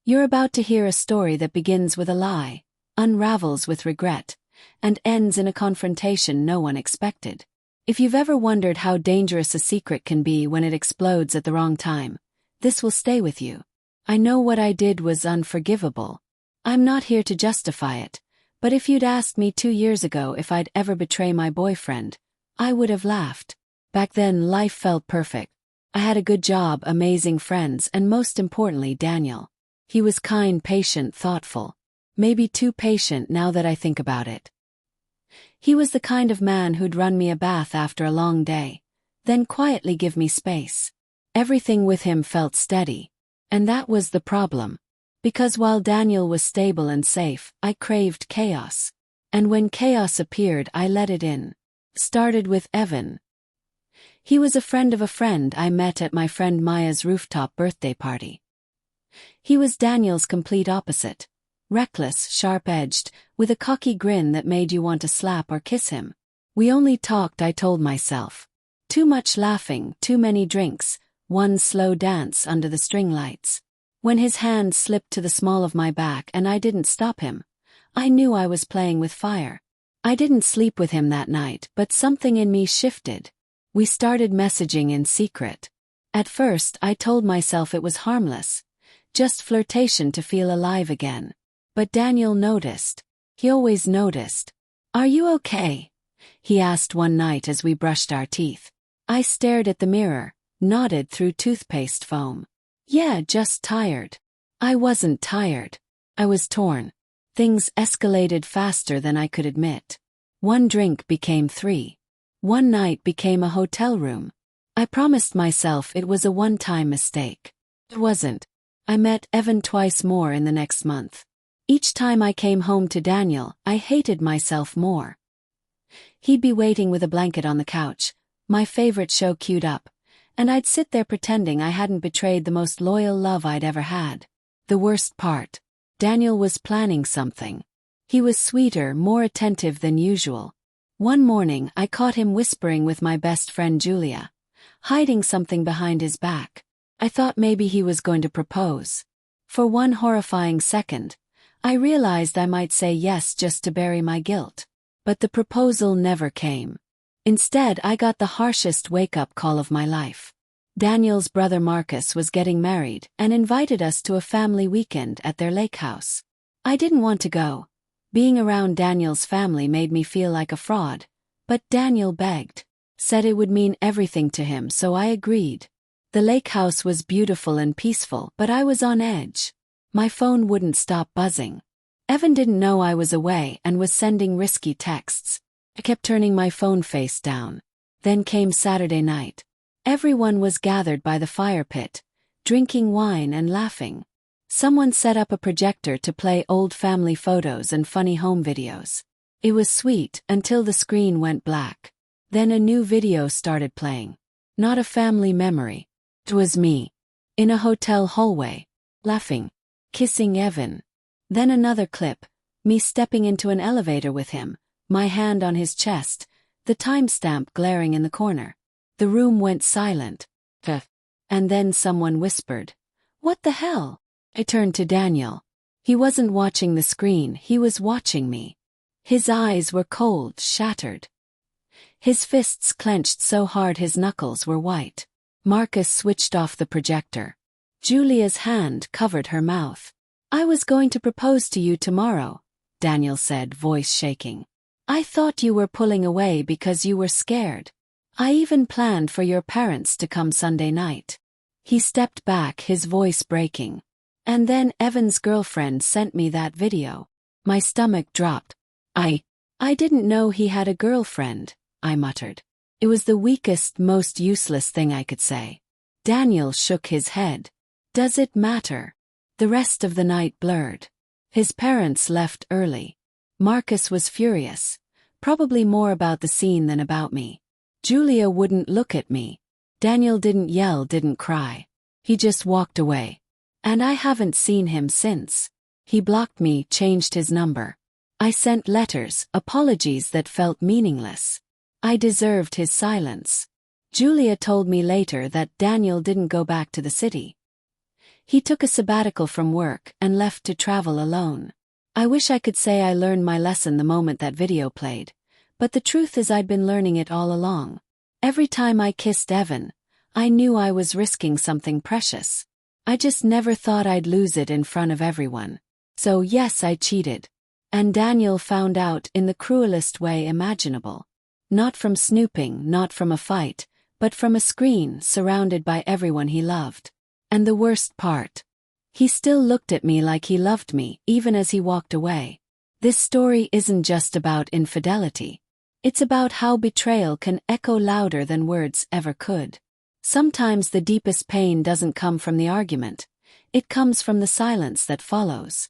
You're about to hear a story that begins with a lie, unravels with regret, and ends in a confrontation no one expected. If you've ever wondered how dangerous a secret can be when it explodes at the wrong time, this will stay with you. I know what I did was unforgivable. I'm not here to justify it, but if you'd asked me 2 years ago if I'd ever betray my boyfriend, I would have laughed. Back then, life felt perfect. I had a good job, amazing friends, and most importantly, Daniel. He was kind, patient, thoughtful. Maybe too patient now that I think about it. He was the kind of man who'd run me a bath after a long day, then quietly give me space. Everything with him felt steady. And that was the problem. Because while Daniel was stable and safe, I craved chaos. And when chaos appeared, I let it in. Started with Evan. He was a friend of a friend I met at my friend Maya's rooftop birthday party. He was Daniel's complete opposite. Reckless, sharp-edged, with a cocky grin that made you want to slap or kiss him. We only talked, I told myself. Too much laughing, too many drinks, one slow dance under the string lights. When his hand slipped to the small of my back and I didn't stop him, I knew I was playing with fire. I didn't sleep with him that night, but something in me shifted. We started messaging in secret. At first, I told myself it was harmless. Just flirtation to feel alive again. But Daniel noticed. He always noticed. "Are you okay?" he asked one night as we brushed our teeth. I stared at the mirror, nodded through toothpaste foam. "Yeah, just tired." I wasn't tired. I was torn. Things escalated faster than I could admit. One drink became 3. One night became a hotel room. I promised myself it was a one-time mistake. It wasn't. I met Evan twice more in the next month. Each time I came home to Daniel, I hated myself more. He'd be waiting with a blanket on the couch, my favorite show queued up, and I'd sit there pretending I hadn't betrayed the most loyal love I'd ever had. The worst part. Daniel was planning something. He was sweeter, more attentive than usual. One morning, I caught him whispering with my best friend Julia, hiding something behind his back. I thought maybe he was going to propose. For one horrifying second, I realized I might say yes just to bury my guilt. But the proposal never came. Instead, I got the harshest wake-up call of my life. Daniel's brother Marcus was getting married and invited us to a family weekend at their lake house. I didn't want to go. Being around Daniel's family made me feel like a fraud. But Daniel begged, said it would mean everything to him, so I agreed. The lake house was beautiful and peaceful, but I was on edge. My phone wouldn't stop buzzing. Evan didn't know I was away and was sending risky texts. I kept turning my phone face down. Then came Saturday night. Everyone was gathered by the fire pit, drinking wine and laughing. Someone set up a projector to play old family photos and funny home videos. It was sweet until the screen went black. Then a new video started playing. Not a family memory. It was me. In a hotel hallway. Laughing. Kissing Evan. Then another clip. Me stepping into an elevator with him, my hand on his chest, the timestamp glaring in the corner. The room went silent. And then someone whispered, "What the hell?" I turned to Daniel. He wasn't watching the screen, he was watching me. His eyes were cold, shattered. His fists clenched so hard his knuckles were white. Marcus switched off the projector. Julia's hand covered her mouth. "I was going to propose to you tomorrow," Daniel said, voice shaking. "I thought you were pulling away because you were scared. I even planned for your parents to come Sunday night." He stepped back, his voice breaking. "And then Evan's girlfriend sent me that video." My stomach dropped. I didn't know he had a girlfriend," I muttered. It was the weakest, most useless thing I could say. Daniel shook his head. "Does it matter?" The rest of the night blurred. His parents left early. Marcus was furious, probably more about the scene than about me. Julia wouldn't look at me. Daniel didn't yell, didn't cry. He just walked away. And I haven't seen him since. He blocked me, changed his number. I sent letters, apologies that felt meaningless. I deserved his silence. Julia told me later that Daniel didn't go back to the city. He took a sabbatical from work and left to travel alone. I wish I could say I learned my lesson the moment that video played, but the truth is I'd been learning it all along. Every time I kissed Evan, I knew I was risking something precious. I just never thought I'd lose it in front of everyone. So yes, I cheated. And Daniel found out in the cruelest way imaginable. Not from snooping, not from a fight, but from a screen surrounded by everyone he loved. And the worst part, he still looked at me like he loved me, even as he walked away. This story isn't just about infidelity. It's about how betrayal can echo louder than words ever could. Sometimes the deepest pain doesn't come from the argument. It comes from the silence that follows.